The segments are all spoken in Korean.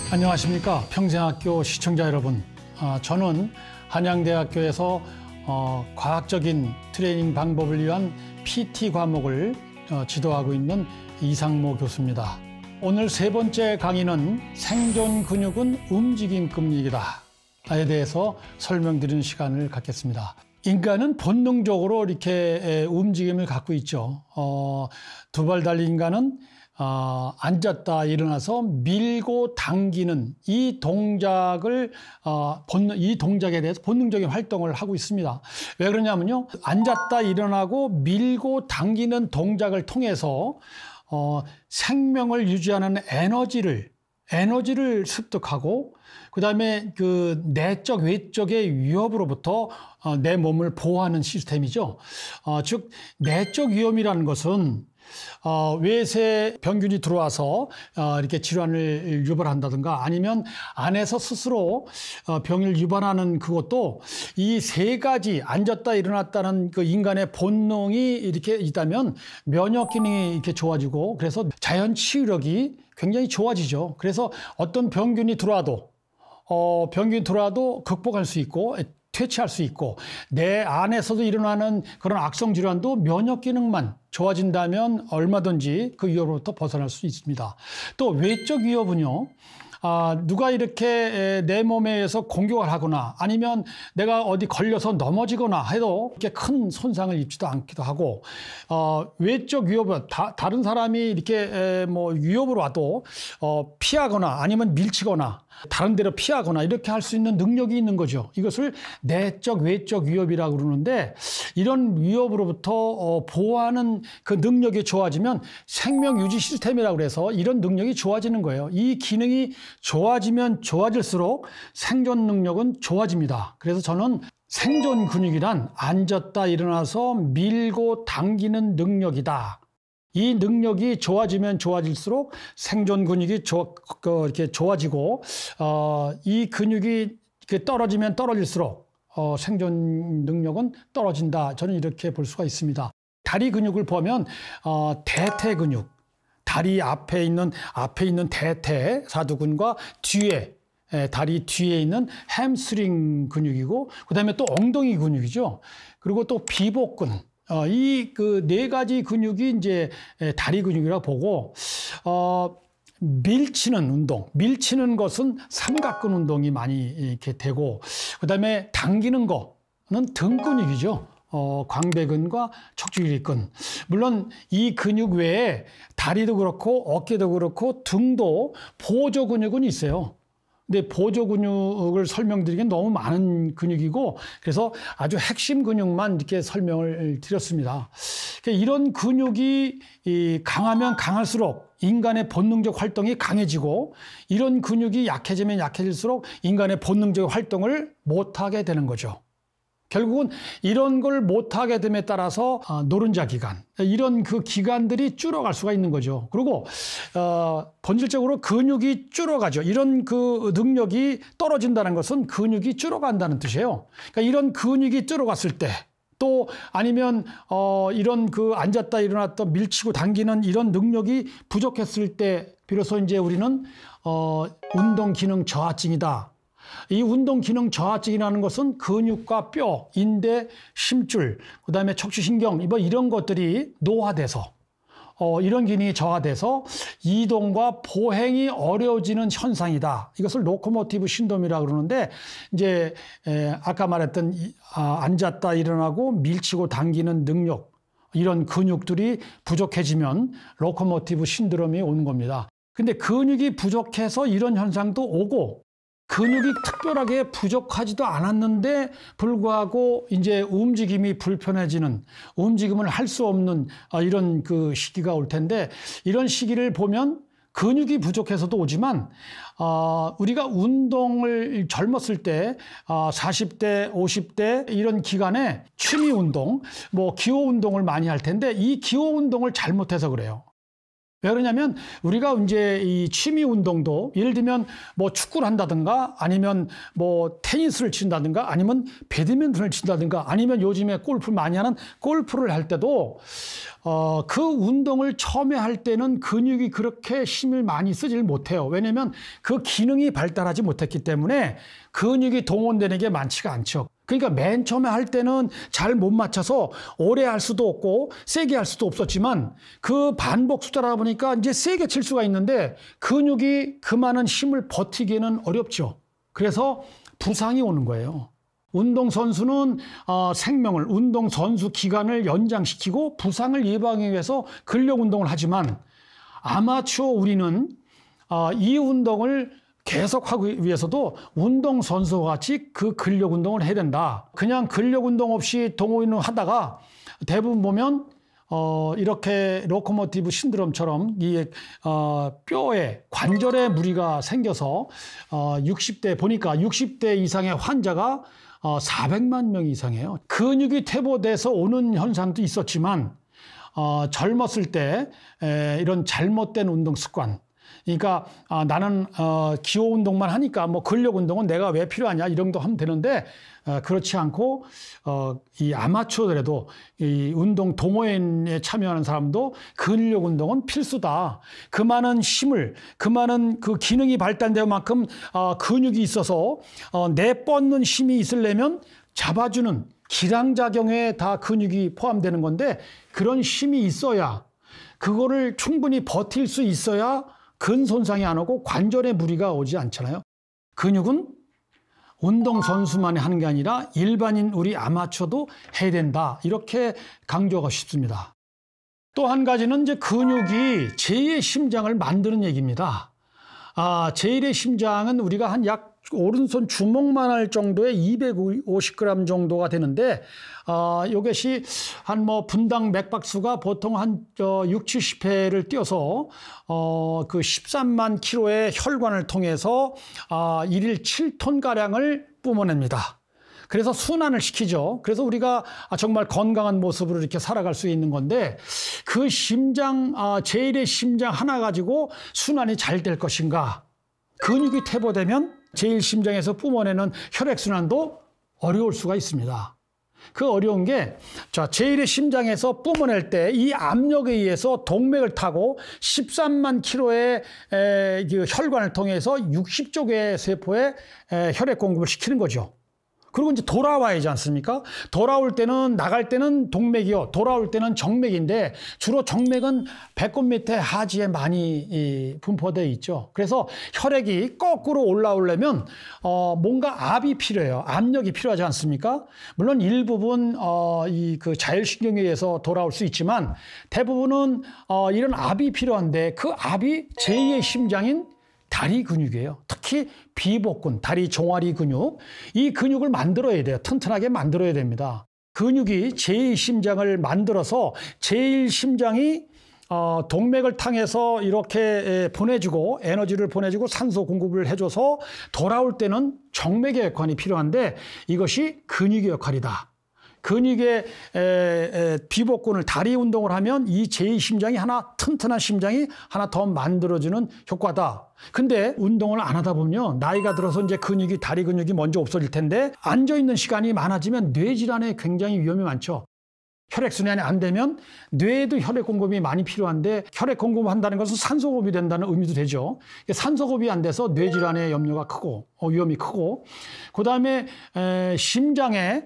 안녕하십니까. 평생학교 시청자 여러분. 저는 한양대학교에서 과학적인 트레이닝 방법을 위한 PT 과목을 지도하고 있는 이상모 교수입니다. 오늘 세 번째 강의는 생존 근육은 움직임 근육이다에 대해서 설명드리는 시간을 갖겠습니다. 인간은 본능적으로 이렇게 움직임을 갖고 있죠. 두 발 달린 인간은 앉았다 일어나서 밀고 당기는 이 동작을 이 동작에 대해서 본능적인 활동을 하고 있습니다. 왜 그러냐면요, 앉았다 일어나고 밀고 당기는 동작을 통해서 생명을 유지하는 에너지를 습득하고, 그 다음에 그 내적 외적의 위협으로부터 내 몸을 보호하는 시스템이죠. 즉 내적 위험이라는 것은 외세 병균이 들어와서 이렇게 질환을 유발한다든가, 아니면 안에서 스스로 병을 유발하는 그것도 이 세 가지 앉았다 일어났다는 그 인간의 본능이 이렇게 있다면 면역 기능이 이렇게 좋아지고, 그래서 자연 치유력이 굉장히 좋아지죠. 그래서 어떤 병균이 들어와도 극복할 수 있고 퇴치할 수 있고, 내 안에서도 일어나는 그런 악성 질환도 면역 기능만 좋아진다면 얼마든지 그 위협으로부터 벗어날 수 있습니다. 또 외적 위협은요, 누가 이렇게 내 몸에 의해서 공격을 하거나, 아니면 내가 어디 걸려서 넘어지거나 해도 이렇게 큰 손상을 입지도 않기도 하고, 외적 위협은 다른 사람이 이렇게 뭐 위협으로 와도 피하거나 아니면 밀치거나 다른 데로 피하거나 이렇게 할 수 있는 능력이 있는 거죠. 이것을 내적 외적 위협이라고 그러는데, 이런 위협으로부터 보호하는 그 능력이 좋아지면 생명 유지 시스템이라고 해서 이런 능력이 좋아지는 거예요. 이 기능이 좋아지면 좋아질수록 생존 능력은 좋아집니다. 그래서 저는 생존 근육이란 앉았다 일어나서 밀고 당기는 능력이다. 이 능력이 좋아지면 좋아질수록 생존 근육이 이렇게 좋아지고, 이 근육이 떨어지면 떨어질수록 생존 능력은 떨어진다. 저는 이렇게 볼 수가 있습니다. 다리 근육을 보면 대퇴 근육, 다리 앞에 있는 대퇴 사두근과 다리 뒤에 있는 햄스트링 근육이고, 그다음에 또 엉덩이 근육이죠. 그리고 또 비복근. 이 그 네 가지 근육이 이제 다리 근육이라고 보고, 밀치는 것은 삼각근 운동이 많이 이렇게 되고, 그다음에 당기는 거는 등 근육이죠. 광배근과 척추유리근. 물론 이 근육 외에 다리도 그렇고 어깨도 그렇고 등도 보조 근육은 있어요. 근데 보조 근육을 설명드리기엔 너무 많은 근육이고, 그래서 아주 핵심 근육만 이렇게 설명을 드렸습니다. 이런 근육이 강하면 강할수록 인간의 본능적 활동이 강해지고, 이런 근육이 약해지면 약해질수록 인간의 본능적 활동을 못하게 되는 거죠. 결국은 이런 걸 못하게 됨에 따라서 노른자 기관, 이런 그 기관들이 줄어갈 수가 있는 거죠. 그리고 본질적으로 근육이 줄어가죠. 이런 그 능력이 떨어진다는 것은 근육이 줄어간다는 뜻이에요. 그러니까 이런 근육이 줄어갔을 때, 또 아니면 이런 그 앉았다 일어났다 밀치고 당기는 이런 능력이 부족했을 때 비로소 이제 우리는 운동 기능 저하증이다. 이 운동 기능 저하증이라는 것은 근육과 뼈, 인대, 심줄, 그다음에 척추신경, 이런 것들이 노화돼서 이런 기능이 저하돼서 이동과 보행이 어려워지는 현상이다. 이것을 로코모티브 신돔이라고 그러는데, 이제 아까 말했던 앉았다 일어나고 밀치고 당기는 능력, 이런 근육들이 부족해지면 로코모티브 신드롬이 오는 겁니다. 근데 근육이 부족해서 이런 현상도 오고, 근육이 특별하게 부족하지도 않았는데 불구하고 이제 움직임이 불편해지는, 움직임을 할 수 없는 이런 그 시기가 올 텐데, 이런 시기를 보면 근육이 부족해서도 오지만, 우리가 운동을 젊었을 때 40대, 50대 이런 기간에 취미 운동, 뭐 기호 운동을 많이 할 텐데, 이 기호 운동을 잘못해서 그래요. 왜 그러냐면, 우리가 이제 이 취미 운동도 예를 들면 뭐 축구를 한다든가, 아니면 뭐 테니스를 친다든가, 아니면 배드민턴을 친다든가, 아니면 요즘에 골프 많이 하는 골프를 할 때도 그 운동을 처음에 할 때는 근육이 그렇게 힘을 많이 쓰질 못해요. 왜냐하면 그 기능이 발달하지 못했기 때문에 근육이 동원되는 게 많지가 않죠. 그러니까 맨 처음에 할 때는 잘 못 맞춰서 오래 할 수도 없고 세게 할 수도 없었지만 그 반복 수다라 보니까 이제 세게 칠 수가 있는데 근육이 그 많은 힘을 버티기는 어렵죠. 그래서 부상이 오는 거예요. 운동선수는 생명을, 운동선수 기간을 연장시키고 부상을 예방하기 위해서 근력운동을 하지만 아마추어 우리는 이 운동을 계속하기 위해서도 운동선수와 같이 그 근력운동을 해야 된다. 그냥 근력운동 없이 동호인을 하다가 대부분 보면 이렇게 로코모티브 신드롬처럼 이 뼈에 관절에 무리가 생겨서 60대 보니까 60대 이상의 환자가 400만 명 이상이에요. 근육이 퇴보돼서 오는 현상도 있었지만 젊었을 때 이런 잘못된 운동 습관, 그러니까 나는 기호 운동만 하니까 뭐 근력 운동은 내가 왜 필요하냐 이런 거 하면 되는데 그렇지 않고 이 아마추어들에도 이 운동 동호인에 참여하는 사람도 근력 운동은 필수다. 그 많은 힘을, 그 많은 그 기능이 발달된 만큼 근육이 있어서 내뻗는 힘이 있으려면 잡아주는 기량작용에 다 근육이 포함되는 건데 그런 힘이 있어야 그거를 충분히 버틸 수 있어야 근 손상이 안 오고 관절에 무리가 오지 않잖아요. 근육은 운동선수만이 하는 게 아니라 일반인 우리 아마추어도 해야 된다. 이렇게 강조하고 싶습니다. 또 한 가지는 이제 근육이 제2의 심장을 만드는 얘기입니다. 제1의 심장은 우리가 한 약 오른손 주먹만 할 정도의 250g 정도가 되는데 이것이 한 뭐 분당 맥박수가 보통 한 6, 70회를 뛰어서 그 13만 킬로의 혈관을 통해서 1일 7톤 가량을 뿜어냅니다. 그래서 순환을 시키죠. 그래서 우리가 정말 건강한 모습으로 이렇게 살아갈 수 있는 건데 그 심장, 제1의 심장 하나 가지고 순환이 잘 될 것인가? 근육이 퇴보되면 제1심장에서 뿜어내는 혈액순환도 어려울 수가 있습니다. 그 어려운 게 제1의 심장에서 뿜어낼 때 이 압력에 의해서 동맥을 타고 13만 킬로의 혈관을 통해서 60조 개의 세포에 혈액 공급을 시키는 거죠. 그리고 이제 돌아와야지 않습니까? 돌아올 때는, 나갈 때는 동맥이요. 돌아올 때는 정맥인데 주로 정맥은 배꼽 밑에 하지에 많이 분포되어 있죠. 그래서 혈액이 거꾸로 올라오려면 뭔가 압이 필요해요. 압력이 필요하지 않습니까? 물론 일부분 그 자율신경에 의해서 돌아올 수 있지만 대부분은 이런 압이 필요한데 그 압이 제2의 심장인 다리 근육이에요. 특히 비복근, 다리 종아리 근육. 이 근육을 만들어야 돼요. 튼튼하게 만들어야 됩니다. 근육이 제2심장을 만들어서 제1심장이 동맥을 통해서 이렇게 보내주고 에너지를 보내주고 산소 공급을 해줘서 돌아올 때는 정맥의 역할이 필요한데 이것이 근육의 역할이다. 근육의 비복근을 다리 운동을 하면 이 제2심장이 하나 튼튼한 심장이 하나 더 만들어주는 효과다. 근데 운동을 안 하다 보면 나이가 들어서 이제 근육이 다리 근육이 먼저 없어질 텐데 앉아있는 시간이 많아지면 뇌질환에 굉장히 위험이 많죠. 혈액순환이 안 되면 뇌에도 혈액 공급이 많이 필요한데 혈액 공급한다는 것은 산소 공급이 된다는 의미도 되죠. 산소 공급이 안 돼서 뇌질환의 염려가 크고 위험이 크고 그다음에 심장에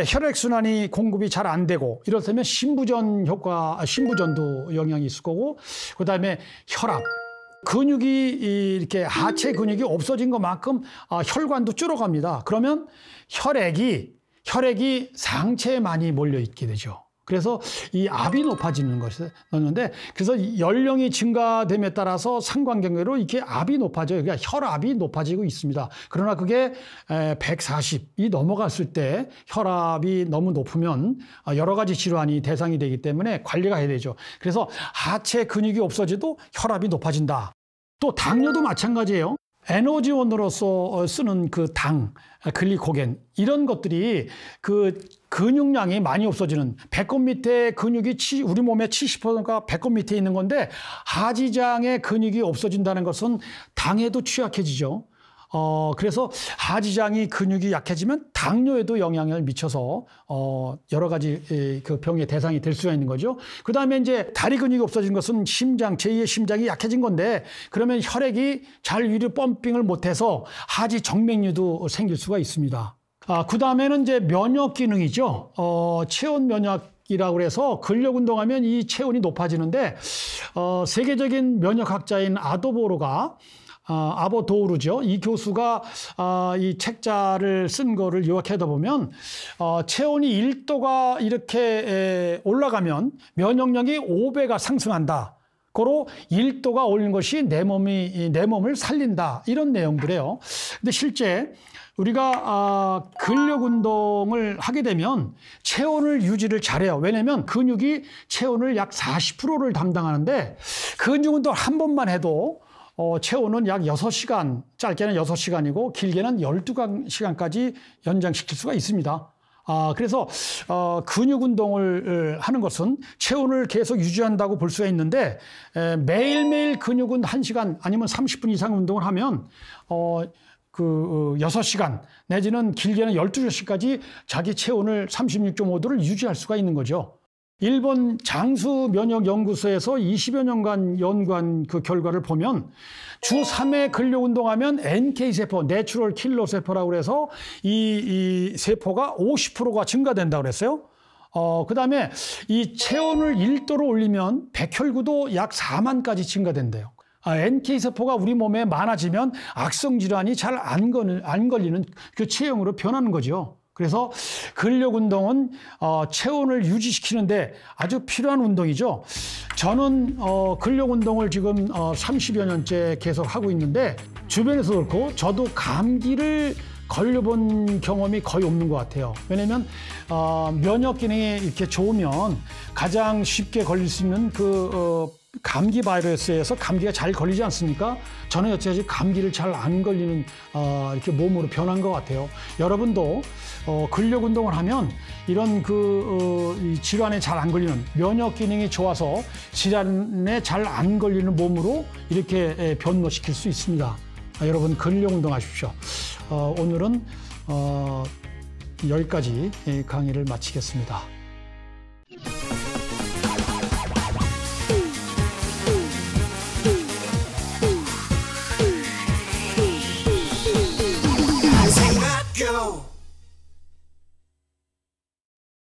혈액순환이 공급이 잘 안 되고 이렇다면 신부전 효과, 신부전도 영향이 있을 거고 그다음에 혈압. 근육이 이렇게 하체 근육이 없어진 것만큼 혈관도 줄어갑니다. 그러면 혈액이 상체에 많이 몰려 있게 되죠. 그래서 이 압이 높아지는 것이었는데 그래서 연령이 증가됨에 따라서 상관관계로 이렇게 압이 높아져요. 그러니까 혈압이 높아지고 있습니다. 그러나 그게 140이 넘어갔을 때 혈압이 너무 높으면 여러 가지 질환이 대상이 되기 때문에 관리가 해야 되죠. 그래서 하체 근육이 없어져도 혈압이 높아진다. 또 당뇨도 마찬가지예요. 에너지원으로서 쓰는 그 당, 글리코겐 이런 것들이 그 근육량이 많이 없어지는 배꼽 밑에 근육이 우리 몸의 70%가 배꼽 밑에 있는 건데 하지장의 근육이 없어진다는 것은 당에도 취약해지죠. 그래서 하지장이 근육이 약해지면 당뇨에도 영향을 미쳐서 여러 가지 그 병의 대상이 될 수가 있는 거죠. 그 다음에 이제 다리 근육이 없어진 것은 심장, 제2의 심장이 약해진 건데 그러면 혈액이 잘 위로 펌핑을 못해서 하지 정맥류도 생길 수가 있습니다. 그 다음에는 이제 면역 기능이죠. 체온 면역이라고 해서 근력 운동하면 이 체온이 높아지는데 세계적인 면역학자인 아보도우르죠. 이 교수가 이 책자를 쓴 거를 요약하다 보면 체온이 1도가 이렇게 올라가면 면역력이 5배가 상승한다. 고로 1도가 오르는 것이 내 몸을 살린다. 이런 내용들이에요. 근데 실제 우리가 근력 운동을 하게 되면 체온을 유지를 잘해요. 왜냐하면 근육이 체온을 약 40%를 담당하는데 근육 운동 한 번만 해도 체온은 약 6시간, 짧게는 6시간이고 길게는 12시간까지 연장시킬 수가 있습니다. 그래서 근육 운동을 하는 것은 체온을 계속 유지한다고 볼 수가 있는데 매일매일 근육은 1시간 아니면 30분 이상 운동을 하면 6시간 내지는 길게는 12시간까지 자기 체온을 36.5도를 유지할 수가 있는 거죠. 일본 장수면역연구소에서 20여 년간 연구한 그 결과를 보면 주 3회 근력 운동하면 NK세포, 내추럴 킬러 세포라고 해서 이 세포가 50%가 증가된다고 그랬어요. 그 다음에 이 체온을 1도로 올리면 백혈구도 약 4만까지 증가된대요. NK세포가 우리 몸에 많아지면 악성질환이 잘 안 걸리는 그 체형으로 변하는 거죠. 그래서 근력 운동은 체온을 유지시키는데 아주 필요한 운동이죠. 저는 근력 운동을 지금 30여 년째 계속 하고 있는데 주변에서 그렇고 저도 감기를 걸려본 경험이 거의 없는 것 같아요. 왜냐하면 면역 기능이 이렇게 좋으면 가장 쉽게 걸릴 수 있는 감기 바이러스에서 감기가 잘 걸리지 않습니까? 저는 여태까지 감기를 잘 안 걸리는 이렇게 몸으로 변한 것 같아요. 여러분도 근력 운동을 하면 이런 이 질환에 잘 안 걸리는 면역 기능이 좋아서 질환에 잘 안 걸리는 몸으로 이렇게 변모시킬 수 있습니다. 여러분 근력 운동하십시오. 오늘은 여기까지 강의를 마치겠습니다.